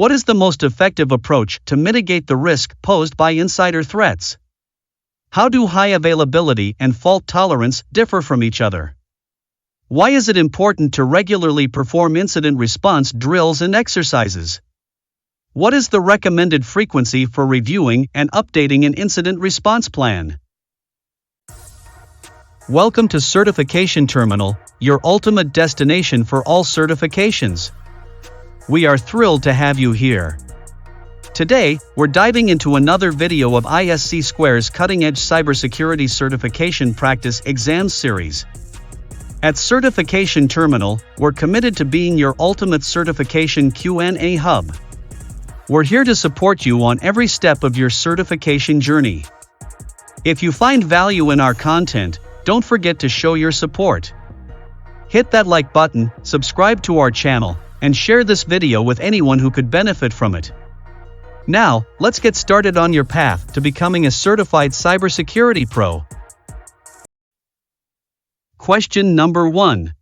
What is the most effective approach to mitigate the risk posed by insider threats? How do high availability and fault tolerance differ from each other? Why is it important to regularly perform incident response drills and exercises? What is the recommended frequency for reviewing and updating an incident response plan? Welcome to Certification Terminal, your ultimate destination for all certifications. We are thrilled to have you here. Today, we're diving into another video of ISC Square's cutting-edge cybersecurity certification practice exams series. At Certification Terminal, we're committed to being your ultimate certification Q&A hub. We're here to support you on every step of your certification journey. If you find value in our content, don't forget to show your support. Hit that like button, subscribe to our channel, and share this video with anyone who could benefit from it. Now, let's get started on your path to becoming a certified cybersecurity pro. Question number 1.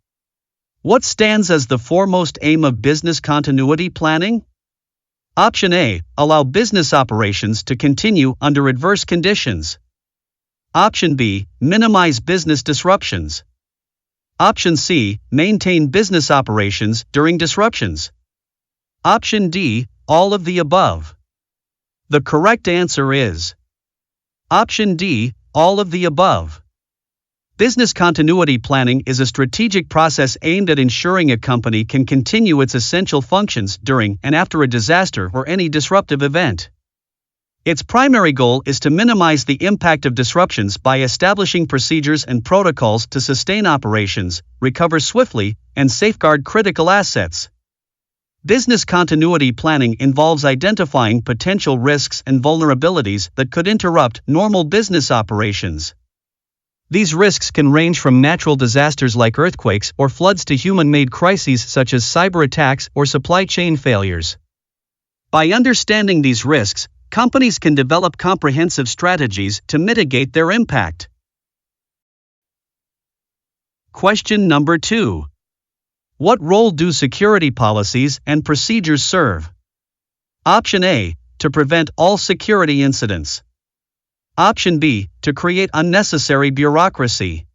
What stands as the foremost aim of business continuity planning? Option A, allow business operations to continue under adverse conditions. Option B, minimize business disruptions. Option C, maintain business operations during disruptions. Option D, all of the above. The correct answer is Option D, all of the above. Business continuity planning is a strategic process aimed at ensuring a company can continue its essential functions during and after a disaster or any disruptive event. Its primary goal is to minimize the impact of disruptions by establishing procedures and protocols to sustain operations, recover swiftly, and safeguard critical assets. Business continuity planning involves identifying potential risks and vulnerabilities that could interrupt normal business operations. These risks can range from natural disasters like earthquakes or floods to human-made crises such as cyber attacks or supply chain failures. By understanding these risks, companies can develop comprehensive strategies to mitigate their impact. Question number 2. What role do security policies and procedures serve? Option A, to prevent all security incidents. Option B, to create unnecessary bureaucracy.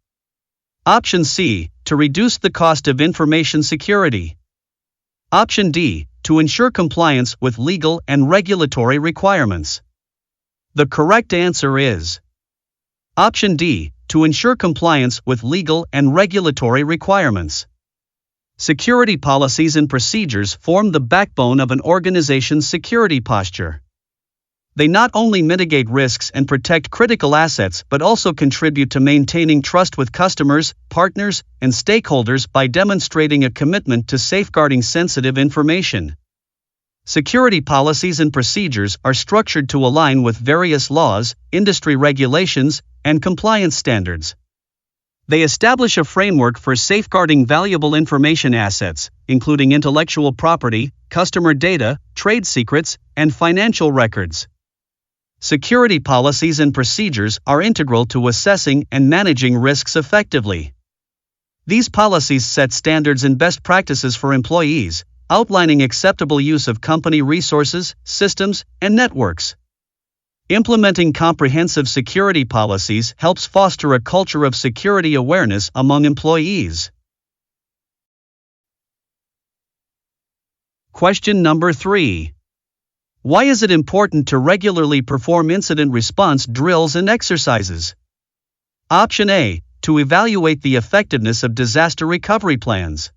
Option C, to reduce the cost of information security. Option D, to ensure compliance with legal and regulatory requirements. The correct answer is Option D, to ensure compliance with legal and regulatory requirements. Security policies and procedures form the backbone of an organization's security posture. They not only mitigate risks and protect critical assets but also contribute to maintaining trust with customers, partners, and stakeholders by demonstrating a commitment to safeguarding sensitive information. Security policies and procedures are structured to align with various laws, industry regulations, and compliance standards. They establish a framework for safeguarding valuable information assets, including intellectual property, customer data, trade secrets, and financial records. Security policies and procedures are integral to assessing and managing risks effectively. These policies set standards and best practices for employees, outlining acceptable use of company resources, systems, and networks. Implementing comprehensive security policies helps foster a culture of security awareness among employees. Question number 3. Why is it important to regularly perform incident response drills and exercises? Option A, to evaluate the effectiveness of disaster recovery plans.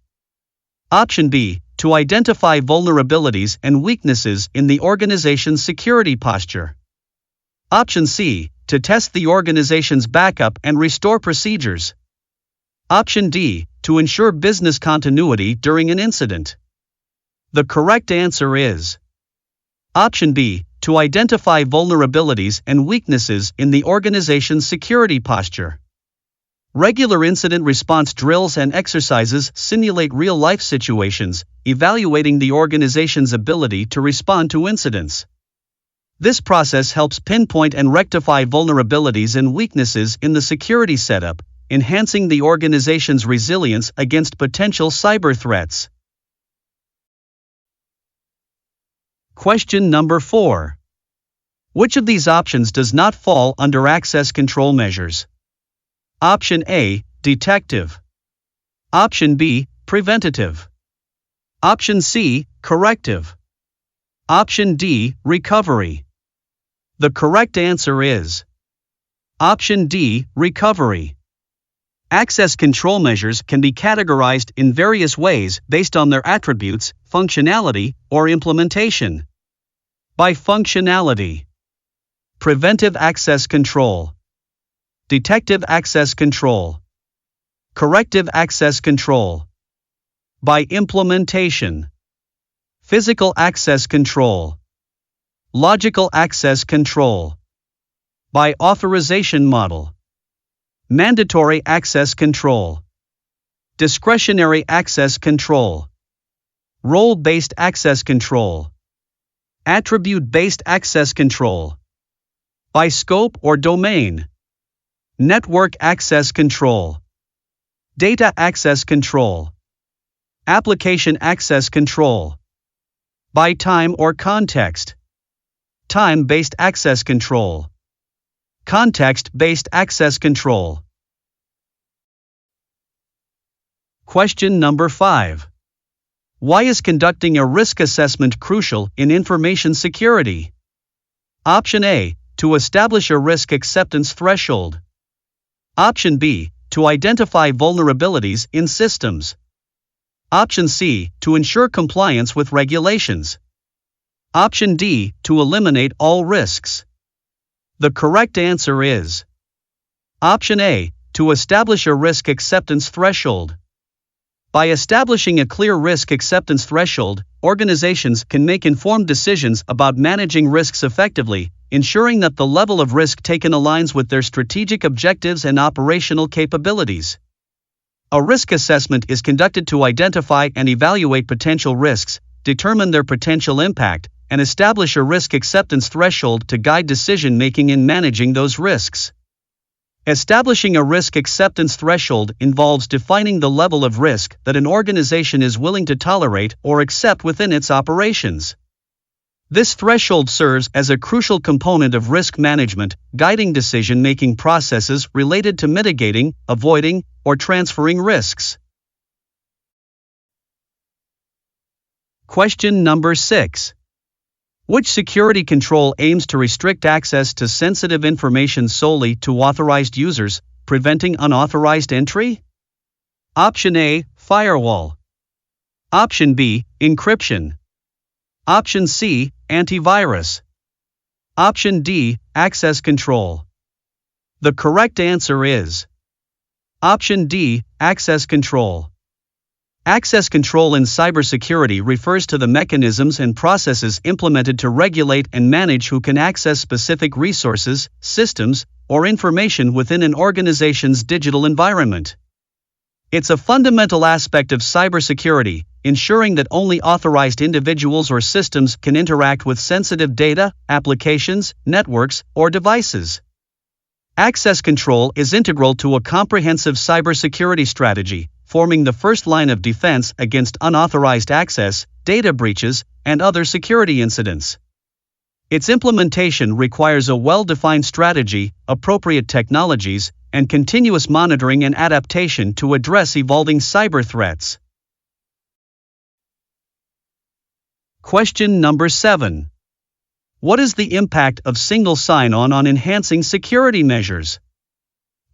Option B, to identify vulnerabilities and weaknesses in the organization's security posture. Option C, to test the organization's backup and restore procedures. Option D, to ensure business continuity during an incident. The correct answer is Option B, to identify vulnerabilities and weaknesses in the organization's security posture. Regular incident response drills and exercises simulate real-life situations, evaluating the organization's ability to respond to incidents. This process helps pinpoint and rectify vulnerabilities and weaknesses in the security setup, enhancing the organization's resilience against potential cyber threats. Question number 4. Which of these options does not fall under access control measures? Option A, detective. Option B, preventative. Option C, corrective. Option D, recovery. The correct answer is Option D, recovery. Access control measures can be categorized in various ways based on their attributes, functionality, or implementation. By functionality: preventive access control, detective access control, corrective access control. By implementation: physical access control, logical access control. By authorization model: mandatory access control, discretionary access control, role-based access control, attribute-based access control. By scope or domain: network access control, data access control, application access control. By time or context: time-based access control, context-based access control. Question number 5. Why is conducting a risk assessment crucial in information security? Option A, to establish a risk acceptance threshold. Option B, to identify vulnerabilities in systems. Option C, to ensure compliance with regulations. Option D, to eliminate all risks. The correct answer is Option A, to establish a risk acceptance threshold. By establishing a clear risk acceptance threshold, organizations can make informed decisions about managing risks effectively, ensuring that the level of risk taken aligns with their strategic objectives and operational capabilities. A risk assessment is conducted to identify and evaluate potential risks, determine their potential impact, and establish a risk acceptance threshold to guide decision-making in managing those risks. Establishing a risk acceptance threshold involves defining the level of risk that an organization is willing to tolerate or accept within its operations. This threshold serves as a crucial component of risk management, guiding decision-making processes related to mitigating, avoiding, or transferring risks. Question number 6. Which security control aims to restrict access to sensitive information solely to authorized users, preventing unauthorized entry? Option A, firewall. Option B, encryption. Option C, antivirus. Option D, access control. The correct answer is Option D, access control. Access control in cybersecurity refers to the mechanisms and processes implemented to regulate and manage who can access specific resources, systems, or information within an organization's digital environment. It's a fundamental aspect of cybersecurity, ensuring that only authorized individuals or systems can interact with sensitive data, applications, networks, or devices. Access control is integral to a comprehensive cybersecurity strategy, forming the first line of defense against unauthorized access, data breaches, and other security incidents. Its implementation requires a well-defined strategy, appropriate technologies, and continuous monitoring and adaptation to address evolving cyber threats. Question number 7. What is the impact of single sign-on on enhancing security measures?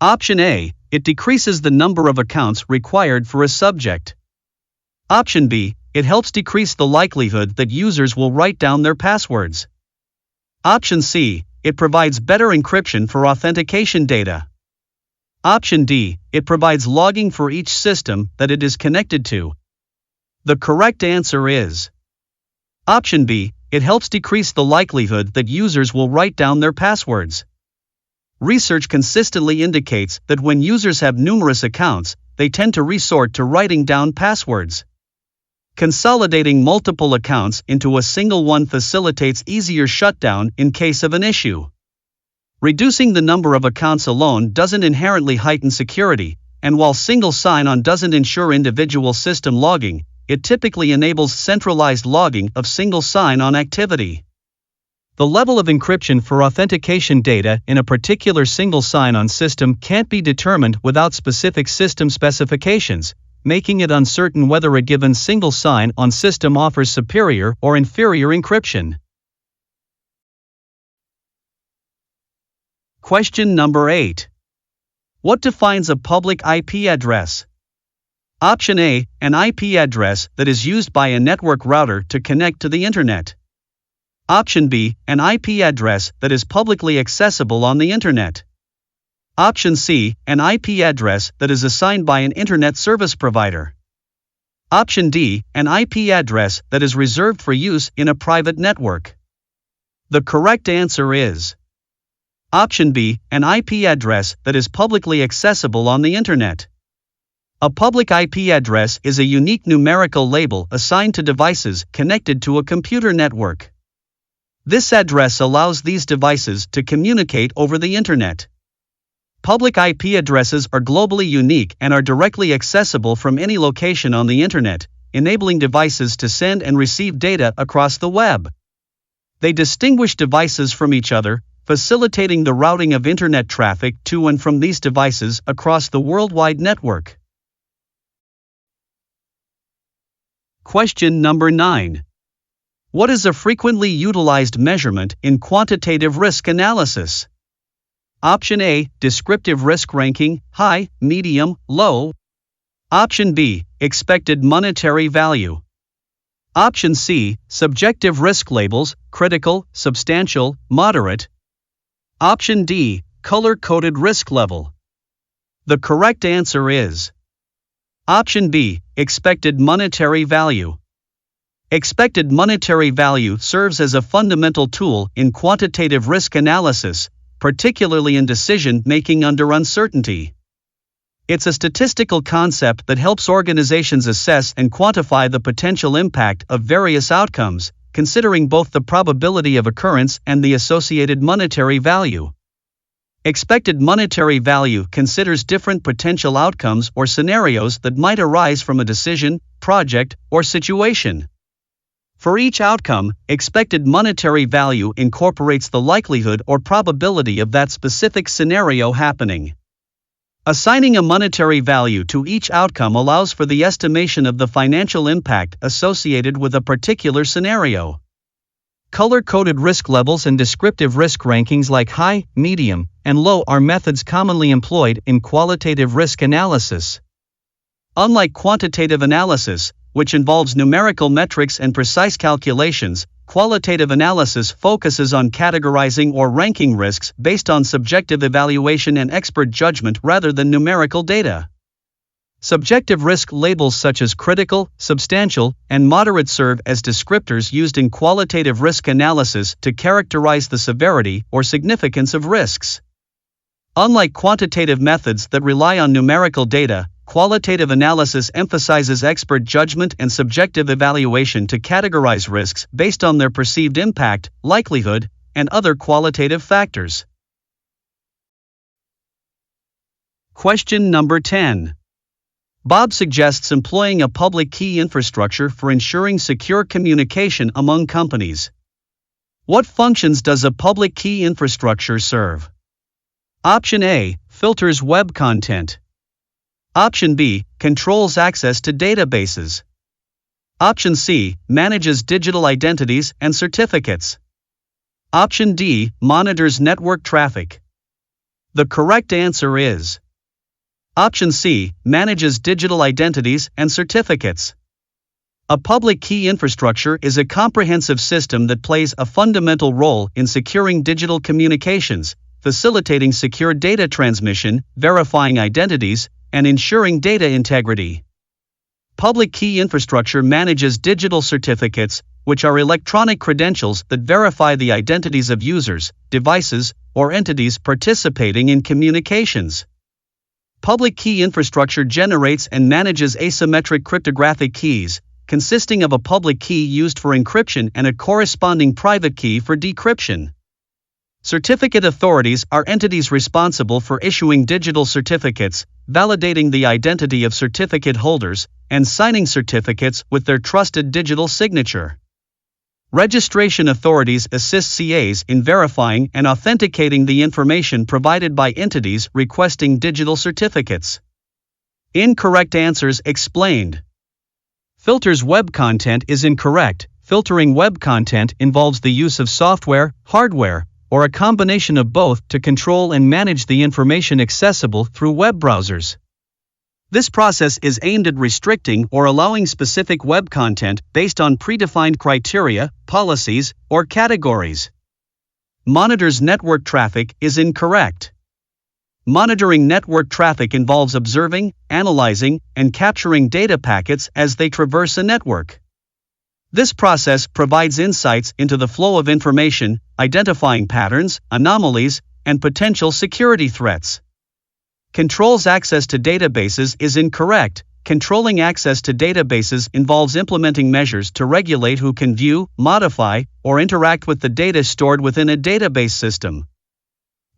Option A, it decreases the number of accounts required for a subject. Option B, it helps decrease the likelihood that users will write down their passwords. Option C, it provides better encryption for authentication data. Option D, it provides logging for each system that it is connected to. The correct answer is Option B, it helps decrease the likelihood that users will write down their passwords. Research consistently indicates that when users have numerous accounts, they tend to resort to writing down passwords. Consolidating multiple accounts into a single one facilitates easier shutdown in case of an issue. Reducing the number of accounts alone doesn't inherently heighten security, and while single sign-on doesn't ensure individual system logging, it typically enables centralized logging of single sign-on activity. The level of encryption for authentication data in a particular single sign-on system can't be determined without specific system specifications, making it uncertain whether a given single sign-on system offers superior or inferior encryption. Question number 8. What defines a public IP address? Option A, an IP address that is used by a network router to connect to the Internet. Option B, an IP address that is publicly accessible on the Internet. Option C, an IP address that is assigned by an Internet service provider. Option D, an IP address that is reserved for use in a private network. The correct answer is Option B, an IP address that is publicly accessible on the Internet. A public IP address is a unique numerical label assigned to devices connected to a computer network. This address allows these devices to communicate over the Internet. Public IP addresses are globally unique and are directly accessible from any location on the Internet, enabling devices to send and receive data across the web. They distinguish devices from each other, facilitating the routing of Internet traffic to and from these devices across the worldwide network. Question number 9. What is a frequently utilized measurement in quantitative risk analysis? Option A, descriptive risk ranking, high, medium, low. Option B, expected monetary value. Option C, subjective risk labels, critical, substantial, moderate. Option D, color-coded risk level. The correct answer is Option B, expected monetary value. Expected monetary value serves as a fundamental tool in quantitative risk analysis, particularly in decision-making under uncertainty. It's a statistical concept that helps organizations assess and quantify the potential impact of various outcomes, considering both the probability of occurrence and the associated monetary value. Expected monetary value considers different potential outcomes or scenarios that might arise from a decision, project, or situation. For each outcome, expected monetary value incorporates the likelihood or probability of that specific scenario happening. Assigning a monetary value to each outcome allows for the estimation of the financial impact associated with a particular scenario. Color-coded risk levels and descriptive risk rankings like high, medium, and low are methods commonly employed in qualitative risk analysis. Unlike quantitative analysis, which involves numerical metrics and precise calculations, qualitative analysis focuses on categorizing or ranking risks based on subjective evaluation and expert judgment rather than numerical data. Subjective risk labels such as critical, substantial, and moderate serve as descriptors used in qualitative risk analysis to characterize the severity or significance of risks. Unlike quantitative methods that rely on numerical data, qualitative analysis emphasizes expert judgment and subjective evaluation to categorize risks based on their perceived impact, likelihood, and other qualitative factors. Question number 10. Bob suggests employing a public key infrastructure for ensuring secure communication among companies. What functions does a public key infrastructure serve? Option A, filters web content. Option B, controls access to databases. Option C, manages digital identities and certificates. Option D, monitors network traffic. The correct answer is Option C, manages digital identities and certificates. A public key infrastructure is a comprehensive system that plays a fundamental role in securing digital communications, facilitating secure data transmission, verifying identities, and ensuring data integrity. Public key infrastructure manages digital certificates, which are electronic credentials that verify the identities of users, devices, or entities participating in communications. Public key infrastructure generates and manages asymmetric cryptographic keys, consisting of a public key used for encryption and a corresponding private key for decryption. Certificate authorities are entities responsible for issuing digital certificates, validating the identity of certificate holders, and signing certificates with their trusted digital signature. Registration authorities assist CAs in verifying and authenticating the information provided by entities requesting digital certificates. Incorrect answers explained. Filters web content is incorrect. Filtering web content involves the use of software, hardware, or a combination of both to control and manage the information accessible through web browsers. This process is aimed at restricting or allowing specific web content based on predefined criteria, policies, or categories. Monitors network traffic is incorrect. Monitoring network traffic involves observing, analyzing, and capturing data packets as they traverse a network. This process provides insights into the flow of information, identifying patterns, anomalies, and potential security threats. Controls access to databases is incorrect. Controlling access to databases involves implementing measures to regulate who can view, modify, or interact with the data stored within a database system.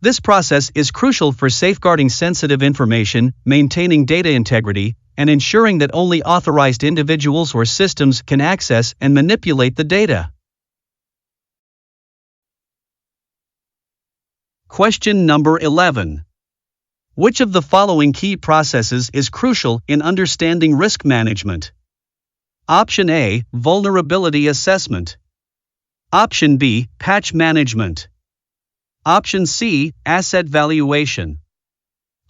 This process is crucial for safeguarding sensitive information, maintaining data integrity, and ensuring that only authorized individuals or systems can access and manipulate the data. Question number 11. Which of the following key processes is crucial in understanding risk management? Option A, vulnerability assessment. Option B, patch management. Option C, asset valuation.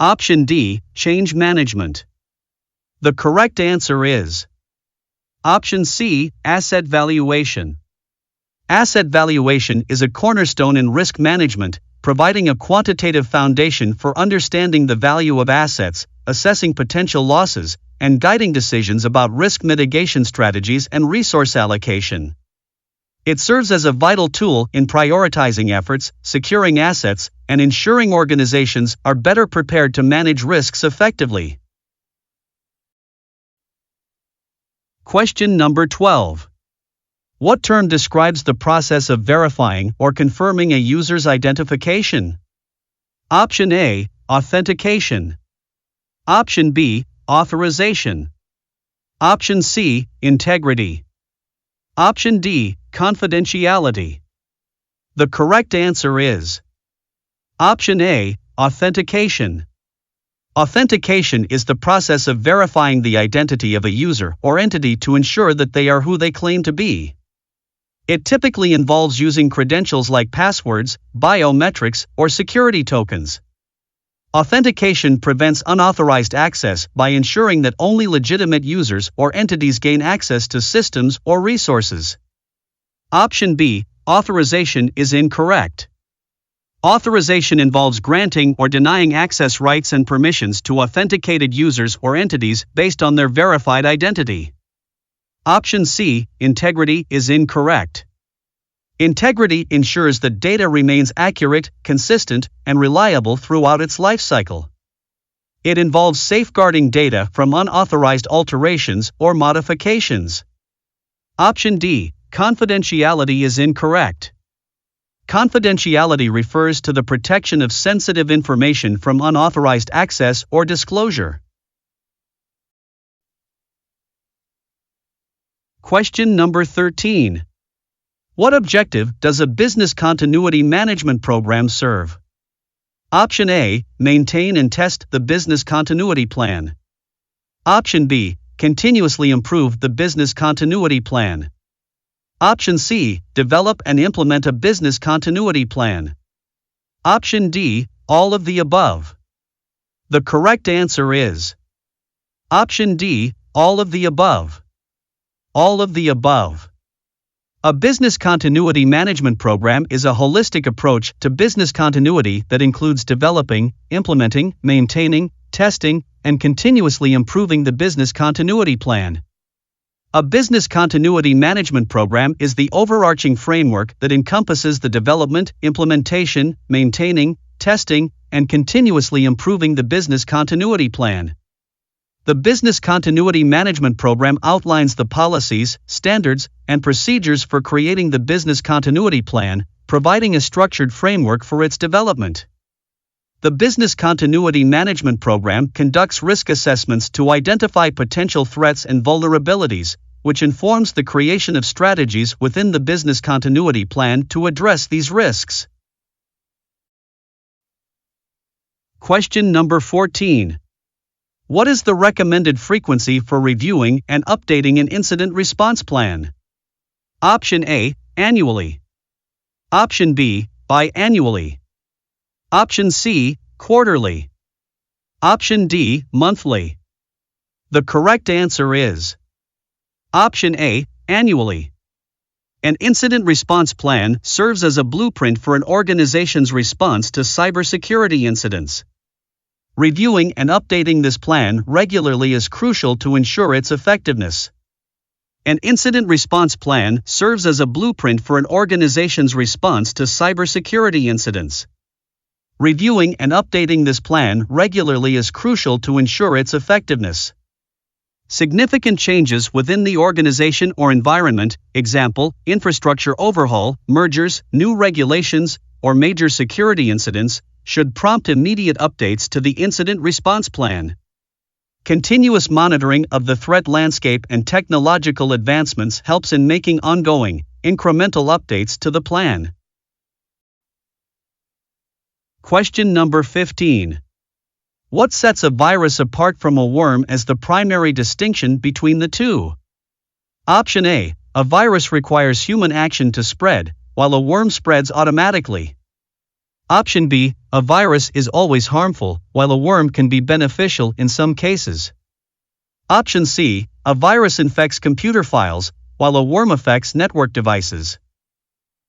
Option D, change management. The correct answer is Option C, asset valuation. Asset valuation is a cornerstone in risk management, providing a quantitative foundation for understanding the value of assets, assessing potential losses, and guiding decisions about risk mitigation strategies and resource allocation. It serves as a vital tool in prioritizing efforts, securing assets, and ensuring organizations are better prepared to manage risks effectively. Question number 12. What term describes the process of verifying or confirming a user's identification? Option A, authentication. Option B, authorization. Option C, integrity. Option D, confidentiality. The correct answer is Option A, authentication. Authentication is the process of verifying the identity of a user or entity to ensure that they are who they claim to be. It typically involves using credentials like passwords, biometrics, or security tokens. Authentication prevents unauthorized access by ensuring that only legitimate users or entities gain access to systems or resources. Option B, authorization is incorrect. Authorization involves granting or denying access rights and permissions to authenticated users or entities based on their verified identity. Option C, integrity is incorrect. Integrity ensures that data remains accurate, consistent, and reliable throughout its lifecycle. It involves safeguarding data from unauthorized alterations or modifications. Option D, confidentiality is incorrect. Confidentiality refers to the protection of sensitive information from unauthorized access or disclosure. Question number 13. What objective does a business continuity management program serve? Option A, maintain and test the business continuity plan. Option B, continuously improve the business continuity plan. Option C, develop and implement a business continuity plan. Option D, all of the above. The correct answer is Option D, all of the above. All of the above. A business continuity management program is a holistic approach to business continuity that includes developing, implementing, maintaining, testing, and continuously improving the business continuity plan. A business continuity management program is the overarching framework that encompasses the development, implementation, maintaining, testing, and continuously improving the business continuity plan. The Business Continuity Management Program outlines the policies, standards, and procedures for creating the business continuity plan, providing a structured framework for its development. The Business Continuity Management Program conducts risk assessments to identify potential threats and vulnerabilities, which informs the creation of strategies within the business continuity plan to address these risks. Question number 14. What is the recommended frequency for reviewing and updating an incident response plan? Option A, annually. Option B, biannually. Option C, quarterly. Option D, monthly. The correct answer is Option A, annually. An incident response plan serves as a blueprint for an organization's response to cybersecurity incidents. Reviewing and updating this plan regularly is crucial to ensure its effectiveness. An incident response plan serves as a blueprint for an organization's response to cybersecurity incidents. Reviewing and updating this plan regularly is crucial to ensure its effectiveness. Significant changes within the organization or environment, example, infrastructure overhaul, mergers, new regulations, or major security incidents, should prompt immediate updates to the incident response plan. Continuous monitoring of the threat landscape and technological advancements helps in making ongoing, incremental updates to the plan. Question number 15. What sets a virus apart from a worm as the primary distinction between the two? Option A. A virus requires human action to spread, while a worm spreads automatically. Option B. A virus is always harmful, while a worm can be beneficial in some cases. Option C. A virus infects computer files, while a worm affects network devices.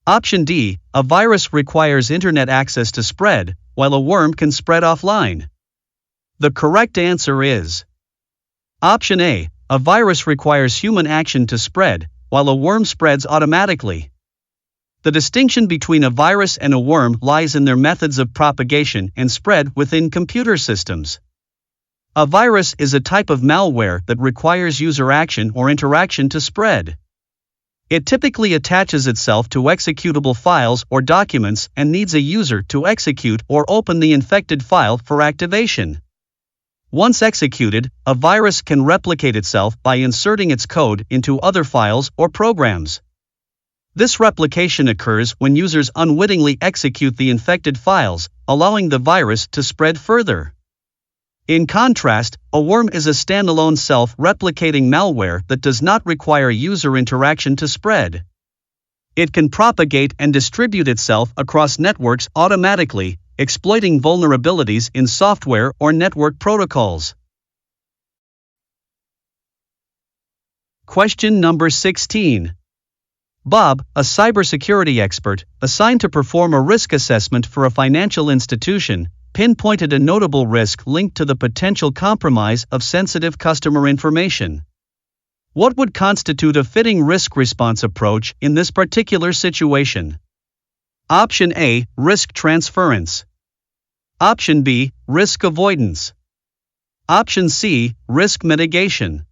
Option D. A virus requires internet access to spread, while a worm can spread offline. The correct answer is Option A. A virus requires human action to spread, while a worm spreads automatically. The distinction between a virus and a worm lies in their methods of propagation and spread within computer systems. A virus is a type of malware that requires user action or interaction to spread. It typically attaches itself to executable files or documents and needs a user to execute or open the infected file for activation. Once executed, a virus can replicate itself by inserting its code into other files or programs. This replication occurs when users unwittingly execute the infected files, allowing the virus to spread further. In contrast, a worm is a standalone self-replicating malware that does not require user interaction to spread. It can propagate and distribute itself across networks automatically, exploiting vulnerabilities in software or network protocols. Question number 16. Bob, a cybersecurity expert, assigned to perform a risk assessment for a financial institution, pinpointed a notable risk linked to the potential compromise of sensitive customer information. What would constitute a fitting risk response approach in this particular situation? Option A. Risk transference. Option B. Risk avoidance. Option C. Risk mitigation.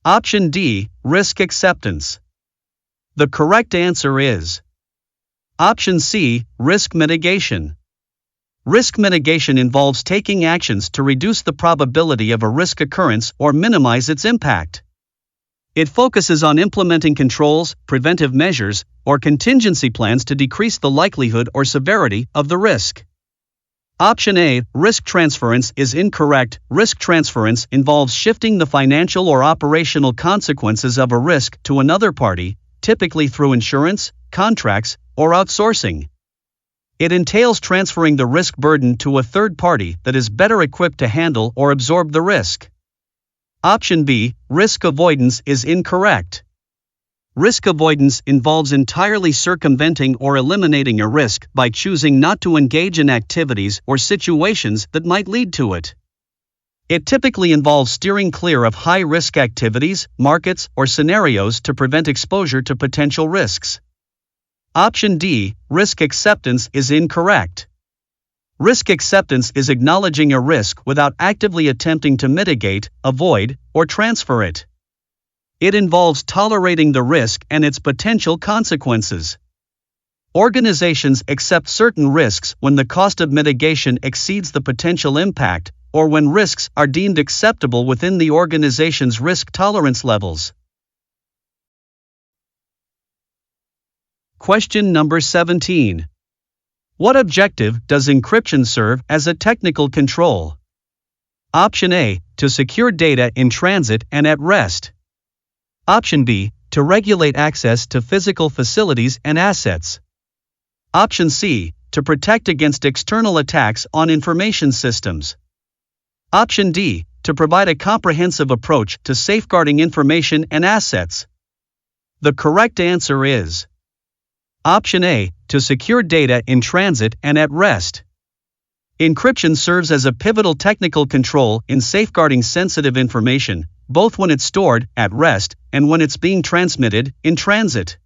Option D. Risk acceptance. The correct answer is Option C. Risk mitigation. Risk mitigation involves taking actions to reduce the probability of a risk occurrence or minimize its impact. It focuses on implementing controls, preventive measures, or contingency plans to decrease the likelihood or severity of the risk. Option A. Risk transference is incorrect. Risk transference involves shifting the financial or operational consequences of a risk to another party, typically through insurance, contracts, or outsourcing. It entails transferring the risk burden to a third party that is better equipped to handle or absorb the risk. Option B. Risk avoidance is incorrect. Risk avoidance involves entirely circumventing or eliminating a risk by choosing not to engage in activities or situations that might lead to it. It typically involves steering clear of high-risk activities, markets, or scenarios to prevent exposure to potential risks. Option D. Risk acceptance is incorrect. Risk acceptance is acknowledging a risk without actively attempting to mitigate, avoid, or transfer it. It involves tolerating the risk and its potential consequences. Organizations accept certain risks when the cost of mitigation exceeds the potential impact, or when risks are deemed acceptable within the organization's risk tolerance levels. Question number 17. What objective does encryption serve as a technical control? Option A, to secure data in transit and at rest. Option B, to regulate access to physical facilities and assets. Option C, to protect against external attacks on information systems. Option D, to provide a comprehensive approach to safeguarding information and assets. The correct answer is Option A, to secure data in transit and at rest. Encryption serves as a pivotal technical control in safeguarding sensitive information, both when it's stored at rest and when it's being transmitted in transit.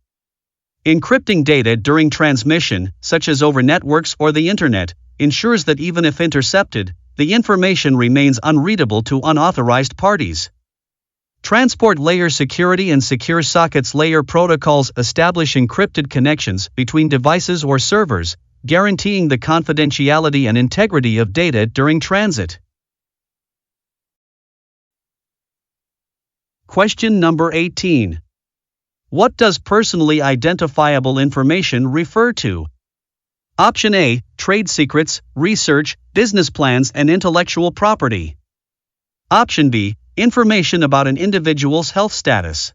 Encrypting data during transmission, such as over networks or the internet, ensures that even if intercepted, the information remains unreadable to unauthorized parties. Transport layer security and secure sockets layer protocols establish encrypted connections between devices or servers, guaranteeing the confidentiality and integrity of data during transit. Question number 18. What does personally identifiable information refer to? Option A, trade secrets, research, business plans, and intellectual property. Option B, information about an individual's health status.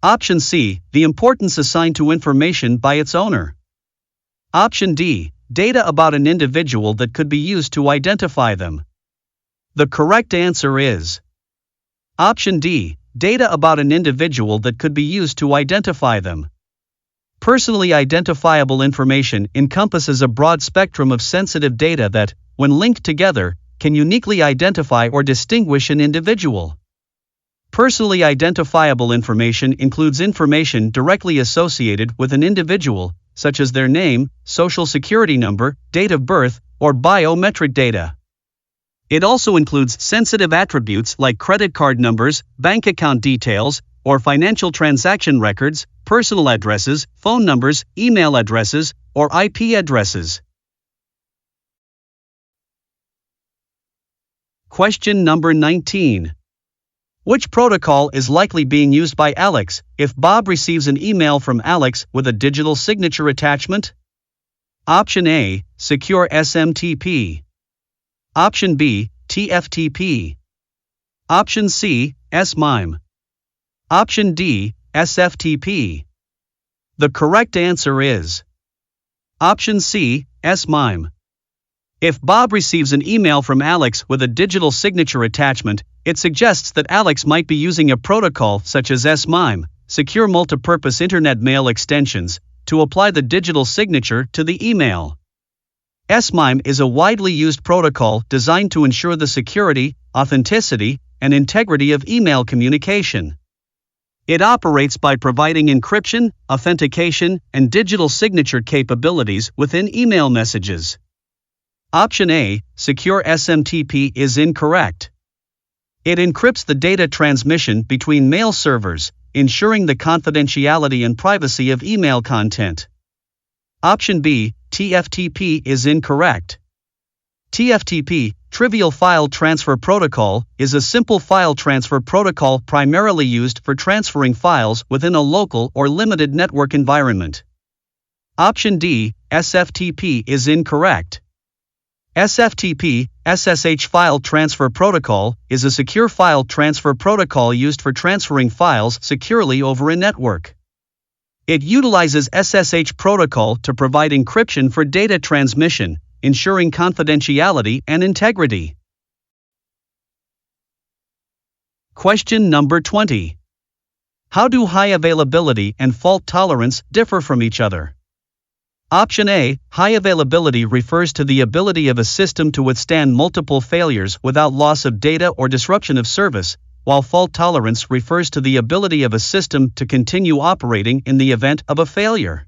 Option C, the importance assigned to information by its owner. Option D, data about an individual that could be used to identify them. The correct answer is Option D, data about an individual that could be used to identify them. Personally identifiable information encompasses a broad spectrum of sensitive data that, when linked together, can uniquely identify or distinguish an individual. Personally identifiable information includes information directly associated with an individual, such as their name, social security number, date of birth, or biometric data. It also includes sensitive attributes like credit card numbers, bank account details, or financial transaction records, personal addresses, phone numbers, email addresses, or IP addresses. Question number 19. Which protocol is likely being used by Alex if Bob receives an email from Alex with a digital signature attachment? Option A, Secure SMTP. Option B, TFTP. Option C, SMIME. Option D, SFTP. The correct answer is Option C, SMIME. If Bob receives an email from Alex with a digital signature attachment, it suggests that Alex might be using a protocol such as SMIME, Secure Multipurpose Internet Mail Extensions, to apply the digital signature to the email. SMIME is a widely used protocol designed to ensure the security, authenticity, and integrity of email communication. It operates by providing encryption, authentication, and digital signature capabilities within email messages. Option A, Secure SMTP, is incorrect. It encrypts the data transmission between mail servers, ensuring the confidentiality and privacy of email content. Option B, TFTP, is incorrect. TFTP, Trivial File Transfer Protocol, is a simple file transfer protocol primarily used for transferring files within a local or limited network environment. Option D, SFTP, is incorrect. SFTP, SSH File Transfer Protocol, is a secure file transfer protocol used for transferring files securely over a network. It utilizes SSH protocol to provide encryption for data transmission, ensuring confidentiality and integrity. Question number 20. How do high availability and fault tolerance differ from each other? Option A, high availability refers to the ability of a system to withstand multiple failures without loss of data or disruption of service, while fault tolerance refers to the ability of a system to continue operating in the event of a failure.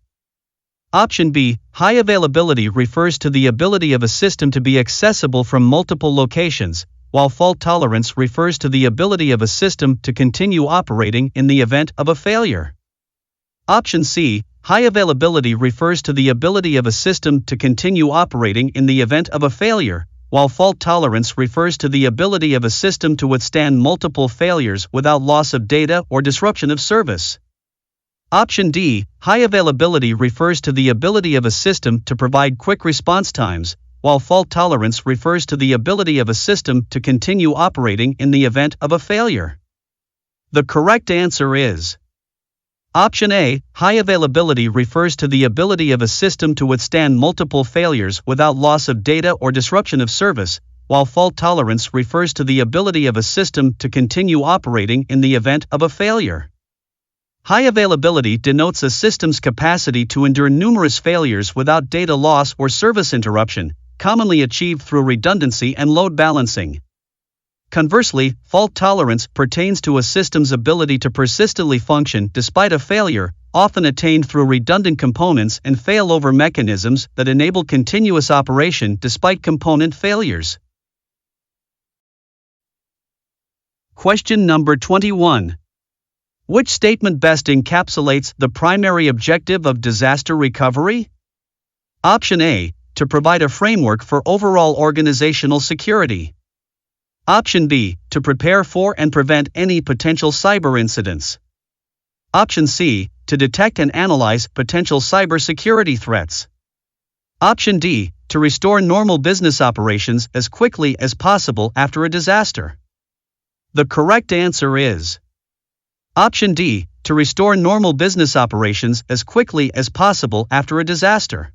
Option B, high availability refers to the ability of a system to be accessible from multiple locations, while fault tolerance refers to the ability of a system to continue operating in the event of a failure. Option C, high availability refers to the ability of a system to continue operating in the event of a failure, while fault tolerance refers to the ability of a system to withstand multiple failures without loss of data or disruption of service. Option D, high availability refers to the ability of a system to provide quick response times, while fault tolerance refers to the ability of a system to continue operating in the event of a failure. The correct answer is Option A, high availability refers to the ability of a system to withstand multiple failures without loss of data or disruption of service, while fault tolerance refers to the ability of a system to continue operating in the event of a failure. High availability denotes a system's capacity to endure numerous failures without data loss or service interruption, commonly achieved through redundancy and load balancing. Conversely, fault tolerance pertains to a system's ability to persistently function despite a failure, often attained through redundant components and failover mechanisms that enable continuous operation despite component failures. Question number 21. Which statement best encapsulates the primary objective of disaster recovery? Option A, to provide a framework for overall organizational security. Option B, to prepare for and prevent any potential cyber incidents. Option C, to detect and analyze potential cybersecurity threats. Option D, to restore normal business operations as quickly as possible after a disaster. The correct answer is Option D, to restore normal business operations as quickly as possible after a disaster.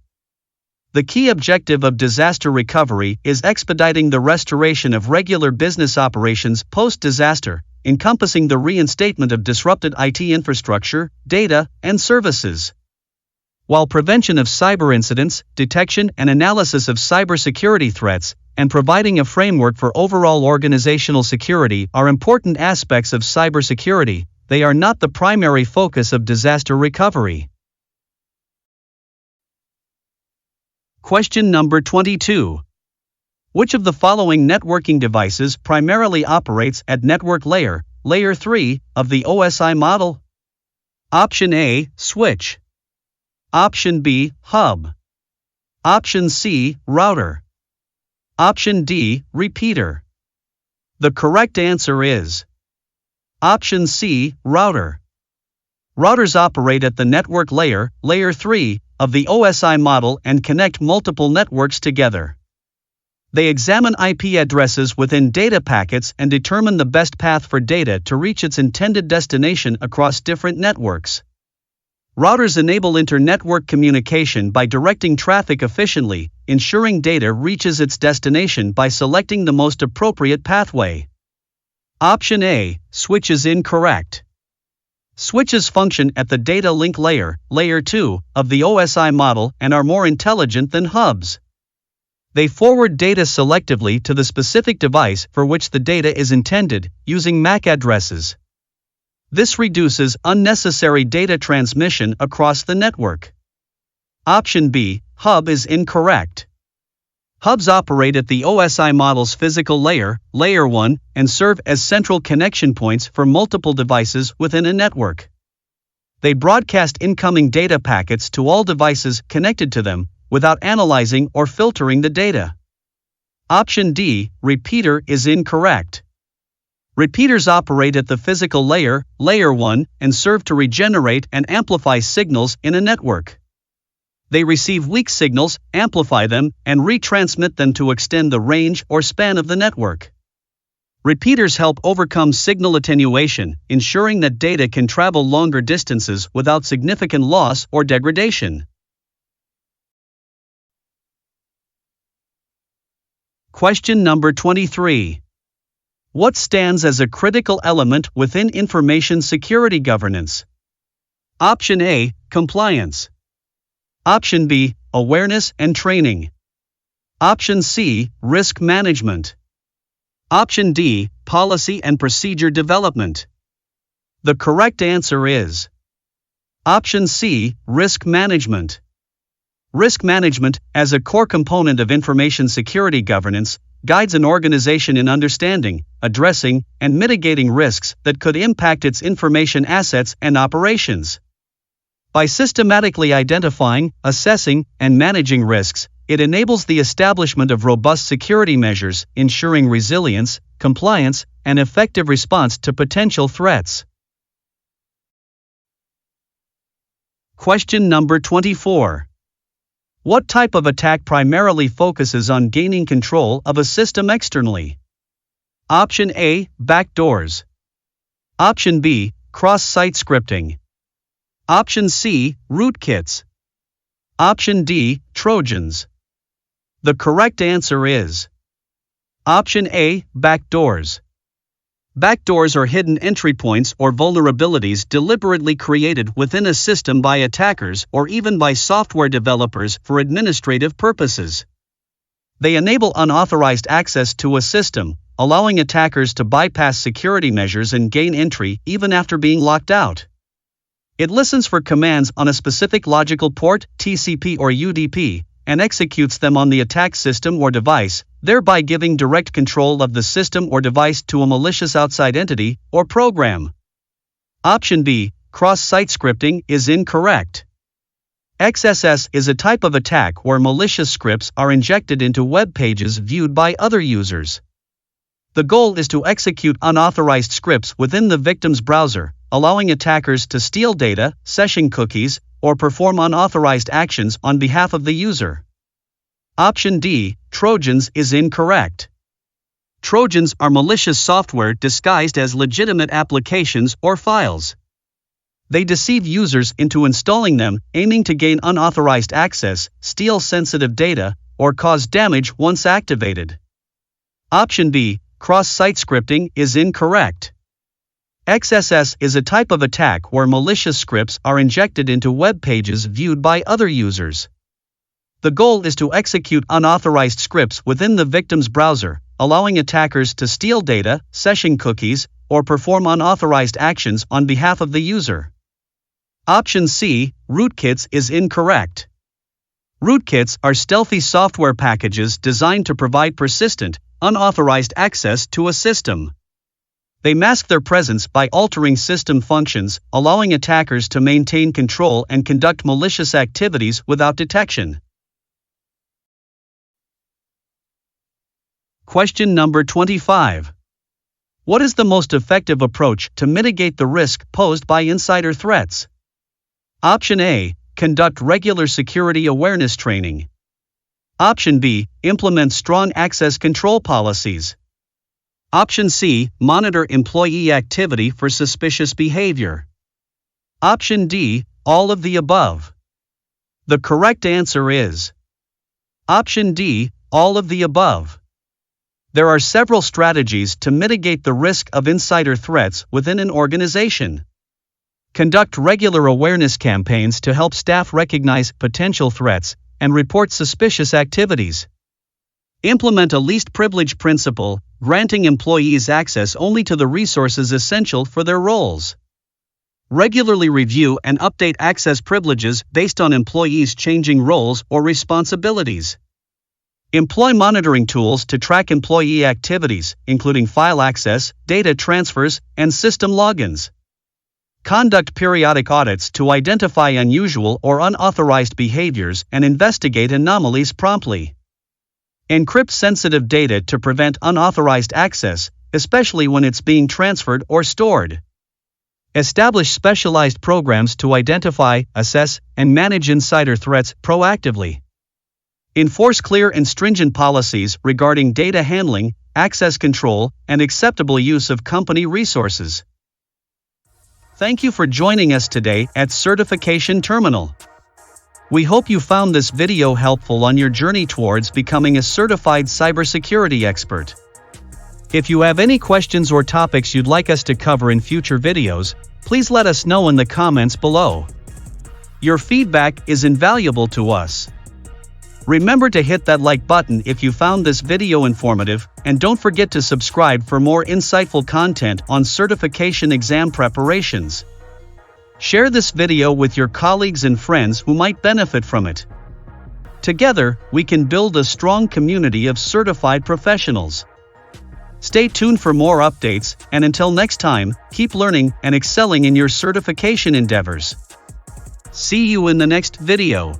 The key objective of disaster recovery is expediting the restoration of regular business operations post-disaster, encompassing the reinstatement of disrupted IT infrastructure, data, and services. While prevention of cyber incidents, detection and analysis of cybersecurity threats, and providing a framework for overall organizational security are important aspects of cybersecurity, they are not the primary focus of disaster recovery. Question number 22. Which of the following networking devices primarily operates at network layer, layer 3, of the OSI model? Option A, switch. Option B, hub. Option C, router. Option D, repeater. The correct answer is Option C, router. Routers operate at the network layer, layer 3, of the OSI model and connect multiple networks together. They examine IP addresses within data packets and determine the best path for data to reach its intended destination across different networks. Routers enable inter-network communication by directing traffic efficiently, ensuring data reaches its destination by selecting the most appropriate pathway. Option A, switch is incorrect. Switches function at the data link layer, layer 2, of the OSI model and are more intelligent than hubs. They forward data selectively to the specific device for which the data is intended, using MAC addresses. This reduces unnecessary data transmission across the network. Option B, hub is incorrect. Hubs operate at the OSI model's physical layer, layer 1, and serve as central connection points for multiple devices within a network. They broadcast incoming data packets to all devices connected to them, without analyzing or filtering the data. Option D, repeater is incorrect. Repeaters operate at the physical layer, layer 1, and serve to regenerate and amplify signals in a network. They receive weak signals, amplify them, and retransmit them to extend the range or span of the network. Repeaters help overcome signal attenuation, ensuring that data can travel longer distances without significant loss or degradation. Question number 23. What stands as a critical element within information security governance? Option A, compliance. Option B, awareness and training. Option C, risk management. Option D, policy and procedure development. The correct answer is Option C, risk management. Risk management, as a core component of information security governance, guides an organization in understanding, addressing, and mitigating risks that could impact its information assets and operations. By systematically identifying, assessing, and managing risks, it enables the establishment of robust security measures, ensuring resilience, compliance, and effective response to potential threats. Question number 24. What type of attack primarily focuses on gaining control of a system externally? Option A, backdoors. Option B, cross-site scripting. Option C, rootkits. Option D, Trojans. The correct answer is Option A, backdoors. Backdoors are hidden entry points or vulnerabilities deliberately created within a system by attackers or even by software developers for administrative purposes. They enable unauthorized access to a system, allowing attackers to bypass security measures and gain entry even after being locked out. It listens for commands on a specific logical port, TCP or UDP, and executes them on the attack system or device, thereby giving direct control of the system or device to a malicious outside entity or program. Option B, cross-site scripting, is incorrect. XSS is a type of attack where malicious scripts are injected into web pages viewed by other users. The goal is to execute unauthorized scripts within the victim's browser, allowing attackers to steal data, session cookies, or perform unauthorized actions on behalf of the user. Option D, Trojans, is incorrect. Trojans are malicious software disguised as legitimate applications or files. They deceive users into installing them, aiming to gain unauthorized access, steal sensitive data, or cause damage once activated. Option B, cross-site scripting, is incorrect. XSS is a type of attack where malicious scripts are injected into web pages viewed by other users. The goal is to execute unauthorized scripts within the victim's browser, allowing attackers to steal data, session cookies, or perform unauthorized actions on behalf of the user. Option C, rootkits, is incorrect. Rootkits are stealthy software packages designed to provide persistent, unauthorized access to a system. They mask their presence by altering system functions, allowing attackers to maintain control and conduct malicious activities without detection. Question number 25. What is the most effective approach to mitigate the risk posed by insider threats? Option A, conduct regular security awareness training. Option B, implement strong access control policies. Option C, monitor employee activity for suspicious behavior. Option D, all of the above. The correct answer is Option D, all of the above. There are several strategies to mitigate the risk of insider threats within an organization. Conduct regular awareness campaigns to help staff recognize potential threats and report suspicious activities. Implement a least privilege principle, granting employees access only to the resources essential for their roles. Regularly review and update access privileges based on employees' changing roles or responsibilities. Employ monitoring tools to track employee activities, including file access, data transfers, and system logins. Conduct periodic audits to identify unusual or unauthorized behaviors and investigate anomalies promptly. Encrypt sensitive data to prevent unauthorized access, especially when it's being transferred or stored. Establish specialized programs to identify, assess, and manage insider threats proactively. Enforce clear and stringent policies regarding data handling, access control, and acceptable use of company resources. Thank you for joining us today at Certification Terminal. We hope you found this video helpful on your journey towards becoming a certified cybersecurity expert. If you have any questions or topics you'd like us to cover in future videos, please let us know in the comments below. Your feedback is invaluable to us. Remember to hit that like button if you found this video informative, and don't forget to subscribe for more insightful content on certification exam preparations. Share this video with your colleagues and friends who might benefit from it. Together, we can build a strong community of certified professionals. Stay tuned for more updates, and until next time, keep learning and excelling in your certification endeavors. See you in the next video.